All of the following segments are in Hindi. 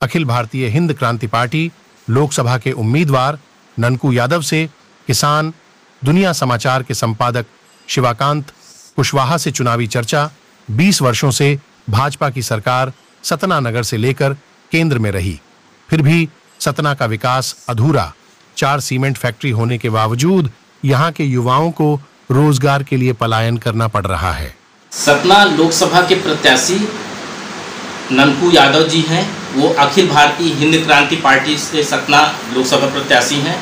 अखिल भारतीय हिंद क्रांति पार्टी लोकसभा के उम्मीदवार ननकू यादव से किसान दुनिया समाचार के संपादक शिवाकांत कुशवाहा से चुनावी चर्चा। 20 वर्षों से भाजपा की सरकार सतना नगर से लेकर केंद्र में रही, फिर भी सतना का विकास अधूरा। 4 सीमेंट फैक्ट्री होने के बावजूद यहां के युवाओं को रोजगार के लिए पलायन करना पड़ रहा है। सतना लोकसभा के प्रत्याशी ननकू यादव जी हैं। वो अखिल भारतीय हिंद क्रांति पार्टी से सतना लोकसभा प्रत्याशी हैं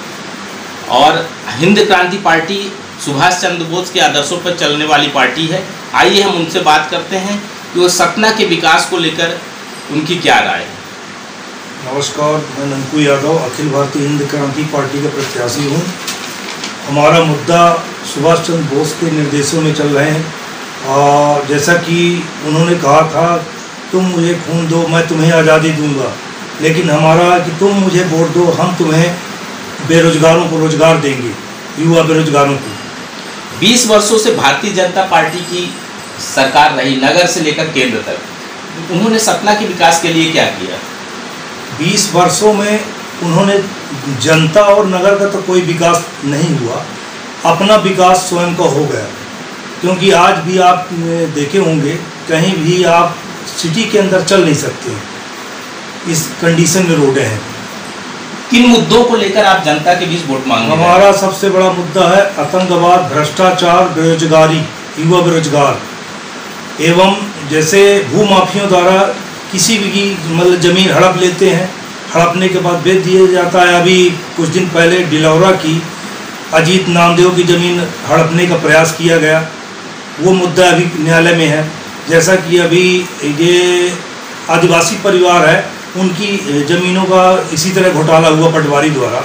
और हिंद क्रांति पार्टी सुभाष चंद्र बोस के आदर्शों पर चलने वाली पार्टी है। आइए हम उनसे बात करते हैं कि वो सतना के विकास को लेकर उनकी क्या राय है। नमस्कार, मैं ननकू यादव अखिल भारतीय हिंद क्रांति पार्टी का प्रत्याशी हूँ। हमारा मुद्दा सुभाष चंद्र बोस के निर्देशों में चल रहे हैं और जैसा कि उन्होंने कहा था, तुम मुझे खून दो मैं तुम्हें आज़ादी दूंगा, लेकिन हमारा कि तुम मुझे वोट दो हम तुम्हें बेरोजगारों को रोजगार देंगे, युवा बेरोजगारों को। 20 वर्षों से भारतीय जनता पार्टी की सरकार रही, नगर से लेकर केंद्र तक। उन्होंने सतना के विकास के लिए क्या किया? 20 वर्षों में उन्होंने जनता और नगर का तो कोई विकास नहीं हुआ, अपना विकास स्वयं का हो गया। क्योंकि आज भी आप देखे होंगे, कहीं भी आप सिटी के अंदर चल नहीं सकते, इस कंडीशन में रोडें हैं। किन मुद्दों को लेकर आप जनता के बीच वोट मांगेंगे? हमारा सबसे बड़ा मुद्दा है आतंकवाद, भ्रष्टाचार, बेरोजगारी, युवा बेरोजगार एवं जैसे भूमाफियों द्वारा किसी भी मतलब ज़मीन हड़प लेते हैं, हड़पने के बाद बेच दिया जाता है। अभी कुछ दिन पहले डिलौरा की अजीत नामदेव की ज़मीन हड़पने का प्रयास किया गया, वो मुद्दा अभी न्यायालय में है। जैसा कि अभी ये आदिवासी परिवार है, उनकी ज़मीनों का इसी तरह घोटाला हुआ पटवारी द्वारा,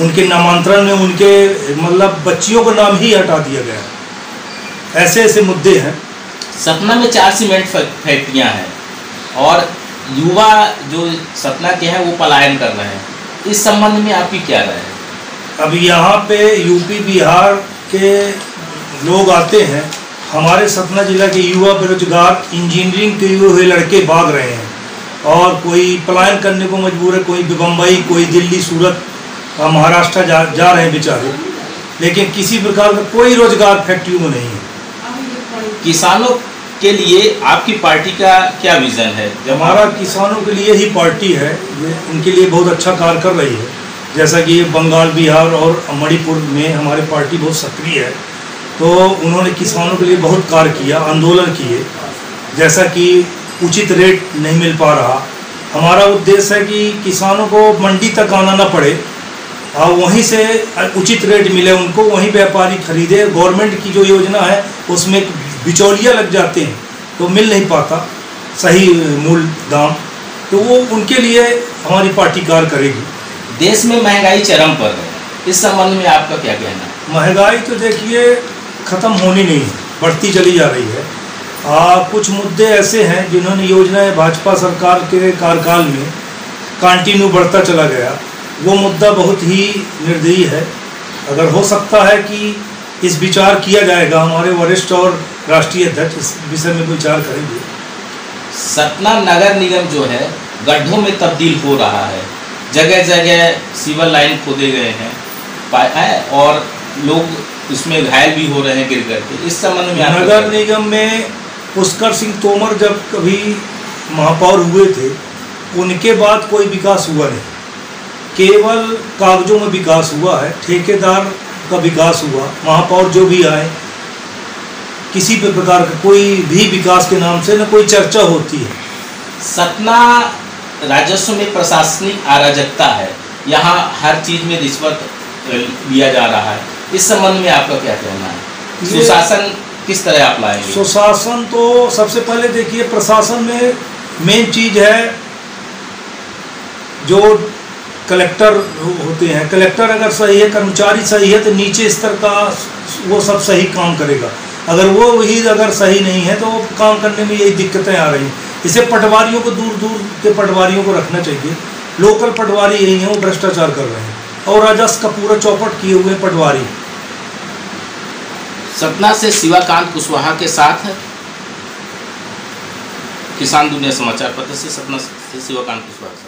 उनके नामांतरण में उनके मतलब बच्चियों का नाम ही हटा दिया गया। ऐसे ऐसे मुद्दे हैं। सतना में 4 सीमेंट फैक्ट्रियां हैं और युवा जो सतना के हैं वो पलायन कर रहे हैं। इस संबंध में आपकी क्या राय है? अब यहाँ पे यूपी बिहार के लोग आते हैं, हमारे सतना जिला के युवा बेरोजगार इंजीनियरिंग के हुए लड़के भाग रहे हैं और कोई पलायन करने को मजबूर है, कोई बम्बई, कोई दिल्ली, सूरत, महाराष्ट्र जा रहे हैं बेचारे, लेकिन किसी प्रकार का कोई रोजगार फैक्ट्रियों में नहीं है। किसानों के लिए आपकी पार्टी का क्या विज़न है? हमारा किसानों के लिए ही पार्टी है, ये उनके लिए बहुत अच्छा कार्य कर रही है। जैसा कि बंगाल, बिहार और मणिपुर में हमारी पार्टी बहुत सक्रिय है, तो उन्होंने किसानों के लिए बहुत कार्य किया, आंदोलन किए। जैसा कि उचित रेट नहीं मिल पा रहा, हमारा उद्देश्य है कि किसानों को मंडी तक आना ना पड़े और वहीं से उचित रेट मिले उनको, वहीं व्यापारी खरीदे। गवर्नमेंट की जो योजना है उसमें बिचौलिया लग जाते हैं तो मिल नहीं पाता सही मूल दाम, तो वो उनके लिए हमारी पार्टी कार्य करेगी। देश में महंगाई चरम पर है, इस संबंध में आपका क्या कहना है? महंगाई तो देखिए ख़त्म होनी नहीं, बढ़ती चली जा रही है। कुछ मुद्दे ऐसे हैं जिन्होंने योजनाएं भाजपा सरकार के कार्यकाल में कंटिन्यू बढ़ता चला गया, वो मुद्दा बहुत ही निर्दयी है। अगर हो सकता है कि इस विचार किया जाएगा, हमारे वरिष्ठ और राष्ट्रीय अध्यक्ष इस विषय में विचार करेंगे। सतना नगर निगम जो है गड्ढों में तब्दील हो रहा है, जगह जगह सीवर लाइन खोदे गए हैं और लोग उसमें घायल भी हो रहे हैं गिर करके। इस संबंध में नगर निगम में पुष्कर सिंह तोमर जब कभी महापौर हुए थे, उनके बाद कोई विकास हुआ नहीं, केवल कागजों में विकास हुआ है, ठेकेदार का विकास हुआ। महापौर जो भी आए, किसी भी प्रकार का कोई भी विकास के नाम से न कोई चर्चा होती है। सतना राजस्व में प्रशासनिक अराजकता है, यहाँ हर चीज़ में रिश्वत लिया जा रहा है। इस संबंध में आपका क्या कहना है? सुशासन किस तरह आप लाएंगे? सुशासन तो सबसे पहले देखिए, प्रशासन में मेन चीज़ है जो कलेक्टर होते हैं। कलेक्टर अगर सही है, कर्मचारी सही है, तो नीचे स्तर का वो सब सही काम करेगा। अगर वो ही अगर सही नहीं है तो काम करने में यही दिक्कतें आ रही हैं। इसे पटवारियों को, दूर दूर के पटवारियों को रखना चाहिए। लोकल पटवारी यही हैं, वो भ्रष्टाचार कर रहे हैं और राजस्व का पूरा चौपट किए हुए पटवारी। सतना से शिवाकांत कुशवाहा के साथ किसान दुनिया समाचार पत्र से सतना से शिवाकांत कुशवाहा।